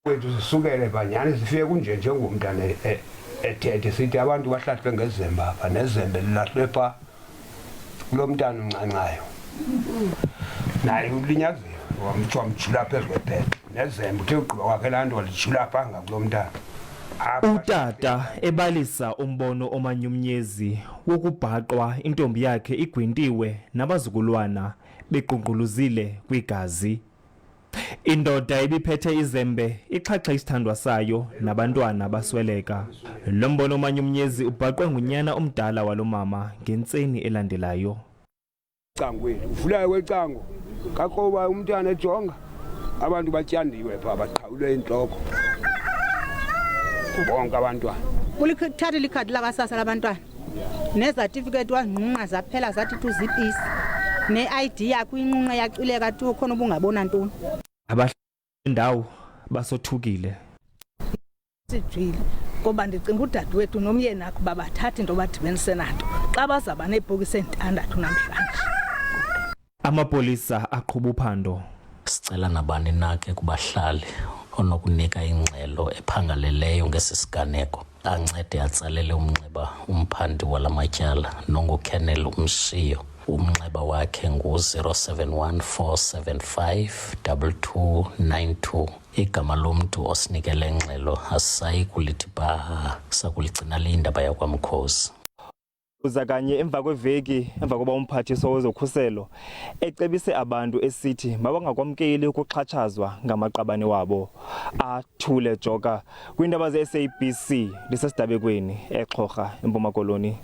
Kwethu sisukele banyani sifike kunje njengomntana ethethe sithi abantu bahlahlwe ngezembe apha nezembe lilahlwe pha kulo mntana uncancayo naye ulinyaziwe wamjula phezu kwebhedi nezembe uthe ugqiba kwakhe laa nto walijula pha ngakulo mntana. Utata ebalisa umbono omanyumnyezi wokubhaqwa intombi yakhe igwintiwe nabazukulwana bequnquluzile kwigazi. Indoda ebiphethe izembe ixhaxha isithandwa sayo nabantwana basweleka. Lo mbono omanyumnyezi ubhaqwe ngunyana omdala walo mama ngentseni elandelayo. Cangweni uvulayo kwecango kaqoba umntana ejonga abantu batyandiwe pha baqhawule intloko bonke abantwana. Ulithatha ikhadi lakasasa labantwana nezatifiketi wanqunqa zaphela zathi tuzipisi ne-ID yakho inqunqa yacileka tu khona ubungabona ntoni. Abahlanu basothukile. Sijile ngoba ndicinga udadewethu nomyeni akho babathatha into badibenise nato xa bazaba nebhokisi entandathu namhlanje. Amapolisa aqhuba uphando. Sicela nabani nake kubahlali onokunika ingxelo ephangaleleyo ngesisiganeko ancede atsalele umnxeba umphandi walamatyala nonguKennel Umshiyo. Umnxeba wakhe ngu-071 475 2292. Igama lomntu osinikele ingxelo asayi kulithi baha sakuligcina lindaba yakwamkhosi. Kanye emva kweveki emva koba umphathiswa wezokhuselo ecebise abantu esithi mabangakwamkeli ukuxhatshazwa ngamaqabane wabo. Athule Joka kwindaba ze-SABC lisesidabekweni eXhorha eMpuma Koloni.